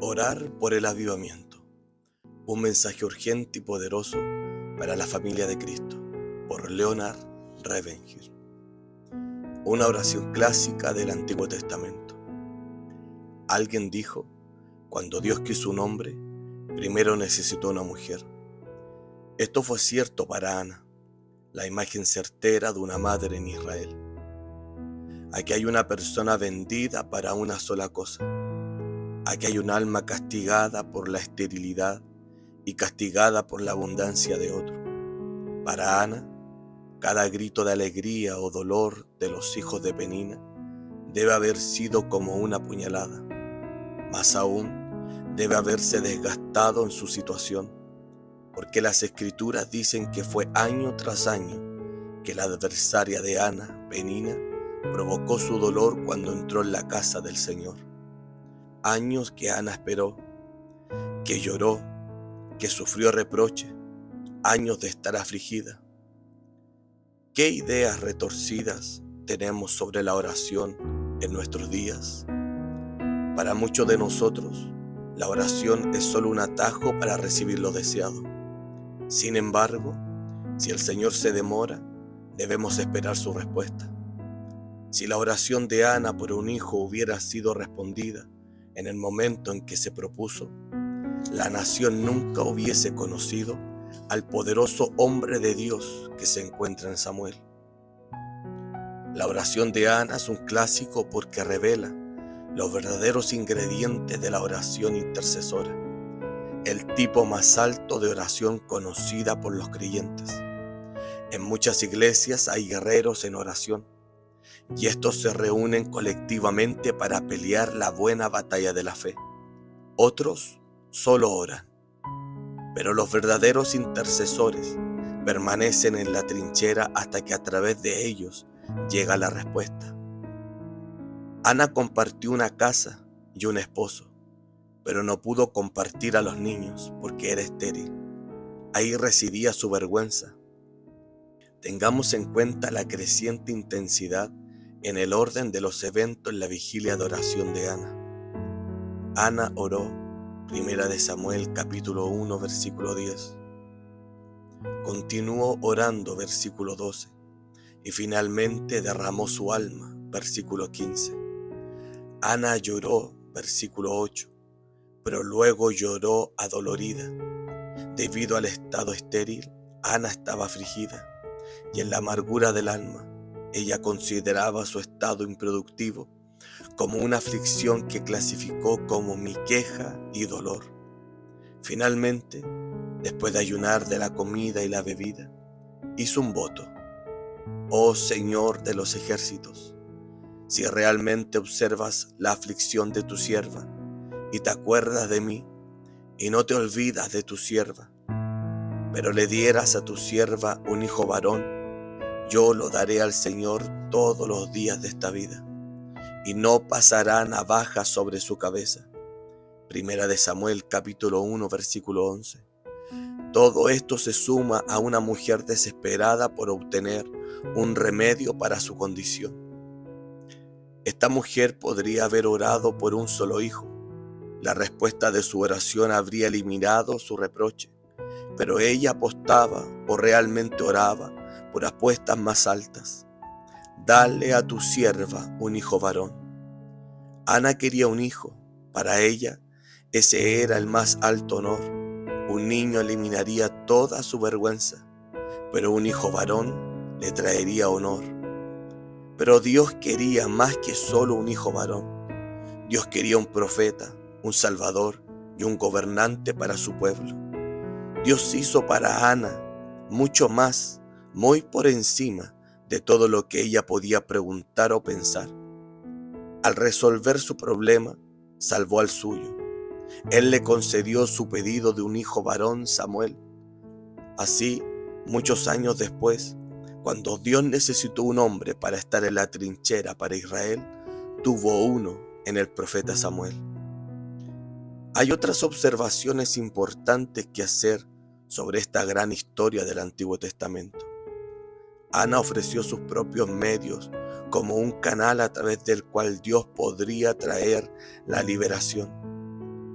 Orar por el avivamiento. Un mensaje urgente y poderoso para la familia de Cristo, por Leonard Ravenhill. Una oración clásica del Antiguo Testamento. Alguien dijo, cuando Dios quiso un hombre, primero necesitó una mujer. Esto fue cierto para Ana, la imagen certera de una madre en Israel. Aquí hay una persona vendida para una sola cosa. Aquí hay un alma castigada por la esterilidad y castigada por la abundancia de otro. Para Ana, cada grito de alegría o dolor de los hijos de Penina debe haber sido como una puñalada. Más aún, debe haberse desgastado en su situación, porque las Escrituras dicen que fue año tras año que la adversaria de Ana, Penina, provocó su dolor cuando entró en la casa del Señor. Años que Ana esperó, que lloró, que sufrió reproche, años de estar afligida. ¿Qué ideas retorcidas tenemos sobre la oración en nuestros días? Para muchos de nosotros, la oración es solo un atajo para recibir lo deseado. Sin embargo, si el Señor se demora, debemos esperar su respuesta. Si la oración de Ana por un hijo hubiera sido respondida en el momento en que se propuso, la nación nunca hubiese conocido al poderoso hombre de Dios que se encuentra en Samuel. La oración de Ana es un clásico porque revela los verdaderos ingredientes de la oración intercesora, el tipo más alto de oración conocida por los creyentes. En muchas iglesias hay guerreros en oración, y estos se reúnen colectivamente para pelear la buena batalla de la fe. Otros solo oran, pero los verdaderos intercesores permanecen en la trinchera hasta que a través de ellos llega la respuesta. Ana compartió una casa y un esposo, pero no pudo compartir a los niños porque era estéril. Ahí residía su vergüenza. Tengamos en cuenta la creciente intensidad en el orden de los eventos en la vigilia de oración de Ana. Ana oró, 1 de Samuel capítulo 1 versículo 10. Continuó orando, versículo 12. Y finalmente derramó su alma, versículo 15. Ana lloró, versículo 8, pero luego lloró adolorida. Debido al estado estéril, Ana estaba afligida, y en la amargura del alma, ella consideraba su estado improductivo como una aflicción que clasificó como mi queja y dolor. Finalmente, después de ayunar de la comida y la bebida, hizo un voto. Oh Señor de los ejércitos, si realmente observas la aflicción de tu sierva y te acuerdas de mí y no te olvidas de tu sierva, pero le dieras a tu sierva un hijo varón, yo lo daré al Señor todos los días de esta vida, y no pasará navaja sobre su cabeza. 1 de Samuel capítulo 1 versículo 11. Todo esto se suma a una mujer desesperada por obtener un remedio para su condición. Esta mujer podría haber orado por un solo hijo. La respuesta de su oración habría eliminado su reproche, pero ella apostaba o realmente oraba por apuestas más altas. Dale a tu sierva un hijo varón. Ana quería un hijo. Para ella, ese era el más alto honor. Un niño eliminaría toda su vergüenza, pero un hijo varón le traería honor. Pero Dios quería más que solo un hijo varón. Dios quería un profeta, un salvador y un gobernante para su pueblo. Dios hizo para Ana mucho más, muy por encima de todo lo que ella podía preguntar o pensar. Al resolver su problema, salvó al suyo. Él le concedió su pedido de un hijo varón, Samuel. Así, muchos años después, cuando Dios necesitó un hombre para estar en la trinchera para Israel, tuvo uno en el profeta Samuel. Hay otras observaciones importantes que hacer sobre esta gran historia del Antiguo Testamento. Ana ofreció sus propios medios como un canal a través del cual Dios podría traer la liberación.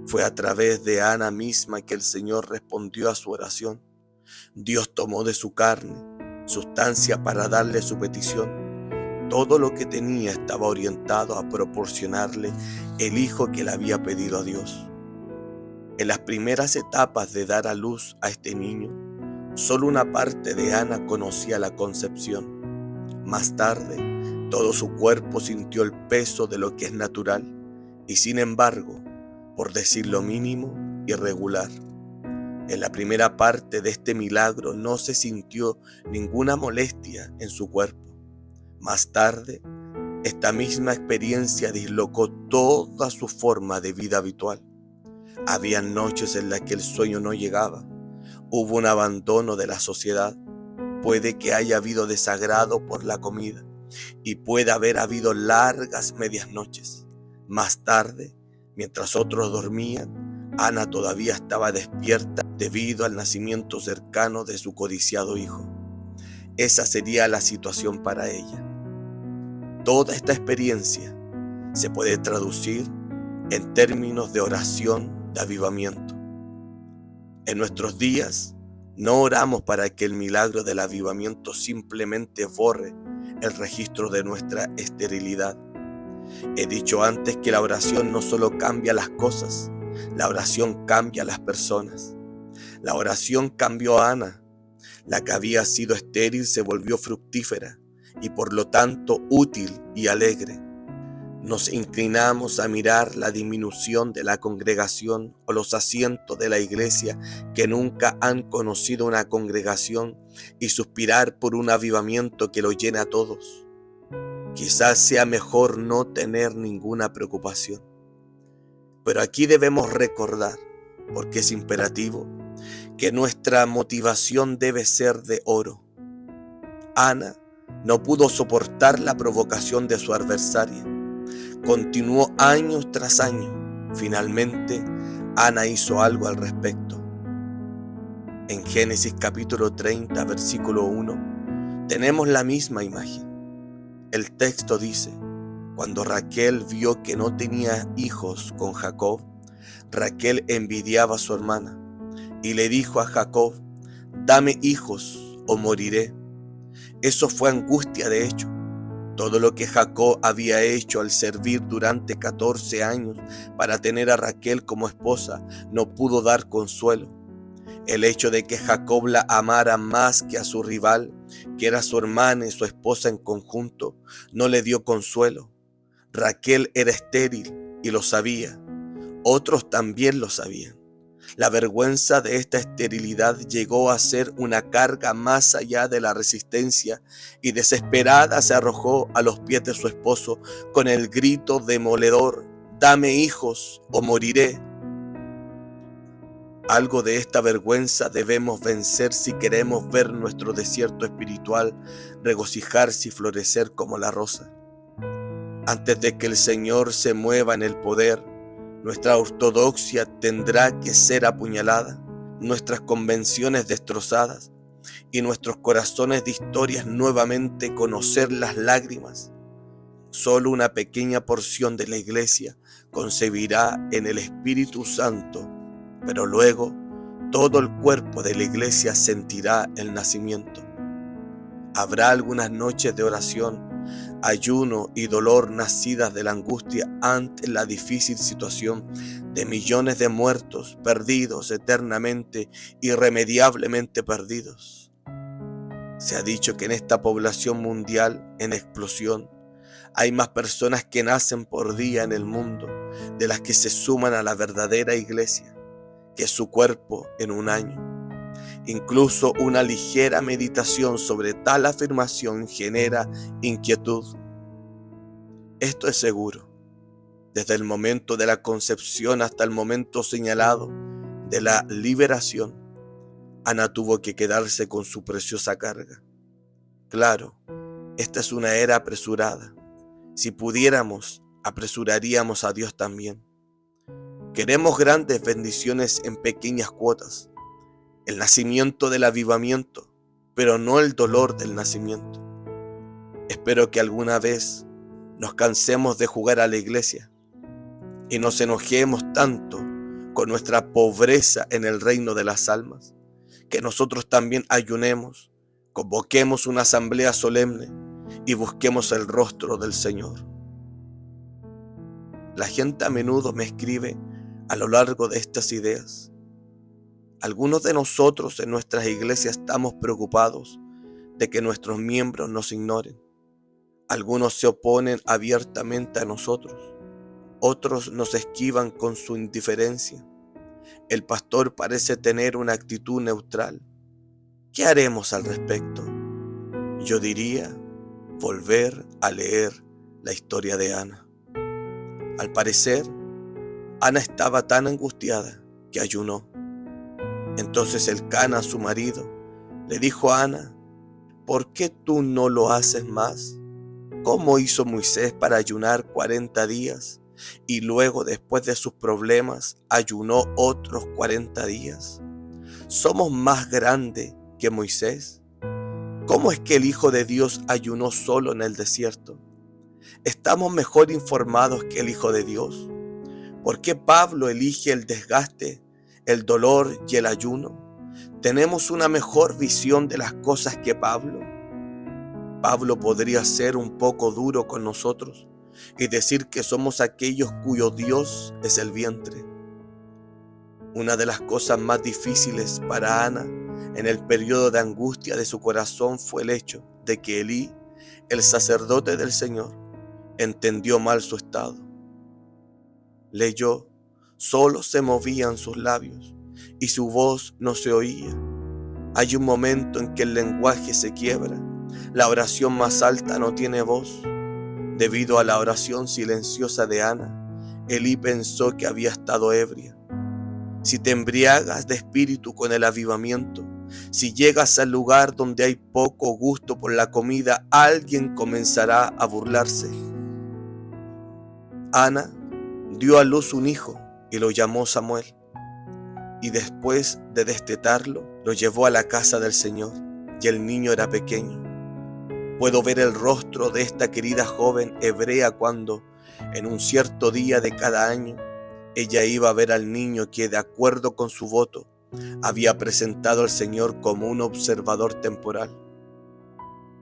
Fue a través de Ana misma que el Señor respondió a su oración. Dios tomó de su carne sustancia para darle su petición. Todo lo que tenía estaba orientado a proporcionarle el hijo que le había pedido a Dios. En las primeras etapas de dar a luz a este niño, solo una parte de Ana conocía la concepción. Más tarde, todo su cuerpo sintió el peso de lo que es natural y, sin embargo, por decir lo mínimo, irregular. En la primera parte de este milagro no se sintió ninguna molestia en su cuerpo. Más tarde, esta misma experiencia dislocó toda su forma de vida habitual. Había noches en las que el sueño no llegaba. Hubo un abandono de la sociedad. Puede que haya habido desagrado por la comida y puede haber habido largas medias noches. Más tarde, mientras otros dormían, Ana todavía estaba despierta debido al nacimiento cercano de su codiciado hijo. Esa sería la situación para ella. Toda esta experiencia se puede traducir en términos de oración de avivamiento. En nuestros días, no oramos para que el milagro del avivamiento simplemente borre el registro de nuestra esterilidad. He dicho antes que la oración no solo cambia las cosas, la oración cambia las personas. La oración cambió a Ana. La que había sido estéril se volvió fructífera y por lo tanto útil y alegre. Nos inclinamos a mirar la disminución de la congregación o los asientos de la iglesia que nunca han conocido una congregación y suspirar por un avivamiento que lo llene a todos. Quizás sea mejor no tener ninguna preocupación. Pero aquí debemos recordar, porque es imperativo, que nuestra motivación debe ser de oro. Ana no pudo soportar la provocación de su adversaria. Continuó años tras año. Finalmente, Ana hizo algo al respecto. En Génesis capítulo 30, versículo 1, tenemos la misma imagen. El texto dice: cuando Raquel vio que no tenía hijos con Jacob, Raquel envidiaba a su hermana y le dijo a Jacob: dame hijos o moriré. Eso fue angustia de hecho. Todo lo que Jacob había hecho al servir durante 14 años para tener a Raquel como esposa no pudo dar consuelo. El hecho de que Jacob la amara más que a su rival, que era su hermana y su esposa en conjunto, no le dio consuelo. Raquel era estéril y lo sabía. Otros también lo sabían. La vergüenza de esta esterilidad llegó a ser una carga más allá de la resistencia y desesperada se arrojó a los pies de su esposo con el grito demoledor: dame hijos o moriré. Algo de esta vergüenza debemos vencer si queremos ver nuestro desierto espiritual regocijarse y florecer como la rosa. Antes de que el Señor se mueva en el poder, nuestra ortodoxia tendrá que ser apuñalada, nuestras convenciones destrozadas y nuestros corazones de historias nuevamente conocer las lágrimas. Solo una pequeña porción de la iglesia concebirá en el Espíritu Santo, pero luego todo el cuerpo de la iglesia sentirá el nacimiento. Habrá algunas noches de oración, ayuno y dolor nacidas de la angustia ante la difícil situación de millones de muertos perdidos eternamente, irremediablemente perdidos. Se ha dicho que en esta población mundial en explosión hay más personas que nacen por día en el mundo de las que se suman a la verdadera iglesia, que es su cuerpo en un año. Incluso una ligera meditación sobre tal afirmación genera inquietud. Esto es seguro. Desde el momento de la concepción hasta el momento señalado de la liberación, Ana tuvo que quedarse con su preciosa carga. Claro, esta es una era apresurada. Si pudiéramos, apresuraríamos a Dios también. Queremos grandes bendiciones en pequeñas cuotas. El nacimiento del avivamiento, pero no el dolor del nacimiento. Espero que alguna vez nos cansemos de jugar a la iglesia y nos enojemos tanto con nuestra pobreza en el reino de las almas, que nosotros también ayunemos, convoquemos una asamblea solemne y busquemos el rostro del Señor. La gente a menudo me escribe a lo largo de estas ideas. Algunos de nosotros en nuestras iglesias estamos preocupados de que nuestros miembros nos ignoren. Algunos se oponen abiertamente a nosotros, otros nos esquivan con su indiferencia. El pastor parece tener una actitud neutral. ¿Qué haremos al respecto? Yo diría volver a leer la historia de Ana. Al parecer, Ana estaba tan angustiada que ayunó. Entonces Elcana, su marido, le dijo a Ana: ¿por qué tú no lo haces más? ¿Cómo hizo Moisés para ayunar 40 días y luego, después de sus problemas, ayunó otros 40 días? ¿Somos más grandes que Moisés? ¿Cómo es que el Hijo de Dios ayunó solo en el desierto? ¿Estamos mejor informados que el Hijo de Dios? ¿Por qué Pablo elige el desgaste, el dolor y el ayuno? ¿Tenemos una mejor visión de las cosas que Pablo? Pablo podría ser un poco duro con nosotros y decir que somos aquellos cuyo Dios es el vientre. Una de las cosas más difíciles para Ana en el periodo de angustia de su corazón fue el hecho de que Elí, el sacerdote del Señor, entendió mal su estado. Leyó: solo se movían sus labios y su voz no se oía. Hay un momento en que el lenguaje se quiebra. La oración más alta no tiene voz. Debido a la oración silenciosa de Ana, Elí pensó que había estado ebria. Si te embriagas de espíritu con el avivamiento, si llegas al lugar donde hay poco gusto por la comida, alguien comenzará a burlarse. Ana dio a luz un hijo y lo llamó Samuel. Y después de destetarlo, lo llevó a la casa del Señor, y el niño era pequeño. Puedo ver el rostro de esta querida joven hebrea cuando, en un cierto día de cada año, ella iba a ver al niño que, de acuerdo con su voto, había presentado al Señor como un observador temporal.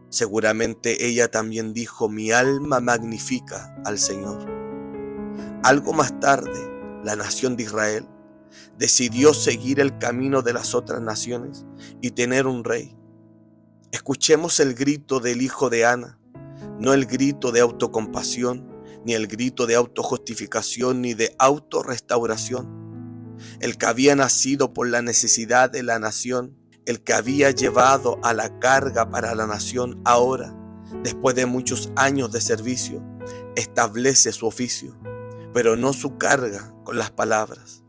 Seguramente ella también dijo: mi alma magnifica al Señor. Algo más tarde, la nación de Israel decidió seguir el camino de las otras naciones y tener un rey. Escuchemos el grito del hijo de Ana, no el grito de autocompasión, ni el grito de autojustificación, ni de autorrestauración. El que había nacido por la necesidad de la nación, el que había llevado a la carga para la nación, ahora, después de muchos años de servicio, establece su oficio, pero no su carga con las palabras.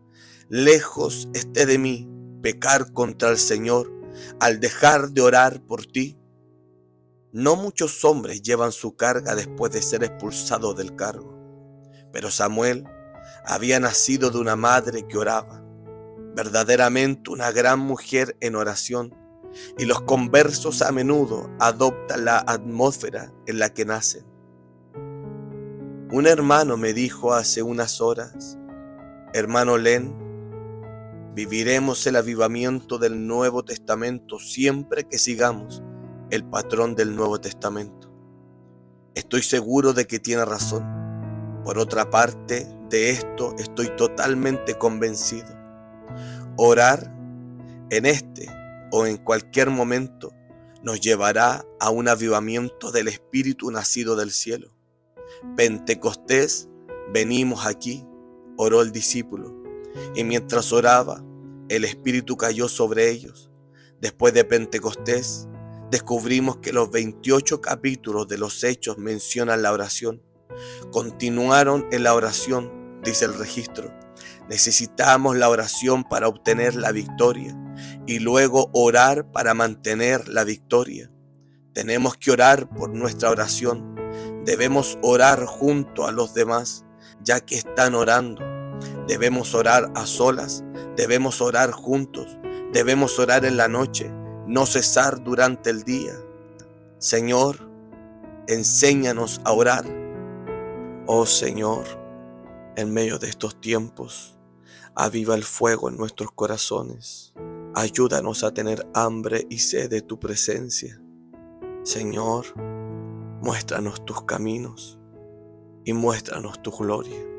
Lejos esté de mí pecar contra el Señor al dejar de orar por ti. No muchos hombres llevan su carga después de ser expulsados del cargo, pero Samuel había nacido de una madre que oraba, verdaderamente una gran mujer en oración, y los conversos a menudo adoptan la atmósfera en la que nacen. Un hermano me dijo hace unas horas: hermano Len, viviremos el avivamiento del Nuevo Testamento siempre que sigamos el patrón del Nuevo Testamento. Estoy seguro de que tiene razón. Por otra parte, de esto estoy totalmente convencido. Orar en este o en cualquier momento nos llevará a un avivamiento del Espíritu nacido del cielo. Pentecostés, venimos aquí, oró el discípulo, y mientras oraba, el Espíritu cayó sobre ellos. Después de Pentecostés, descubrimos que los 28 capítulos de los Hechos mencionan la oración. Continuaron en la oración, dice el registro. Necesitamos la oración para obtener la victoria y luego orar para mantener la victoria. Tenemos que orar por nuestra oración. Debemos orar junto a los demás, ya que están orando. Debemos orar a solas, debemos orar juntos, debemos orar en la noche, no cesar durante el día. Señor, enséñanos a orar. Oh Señor, en medio de estos tiempos, aviva el fuego en nuestros corazones. Ayúdanos a tener hambre y sed de tu presencia. Señor, muéstranos tus caminos y muéstranos tu gloria.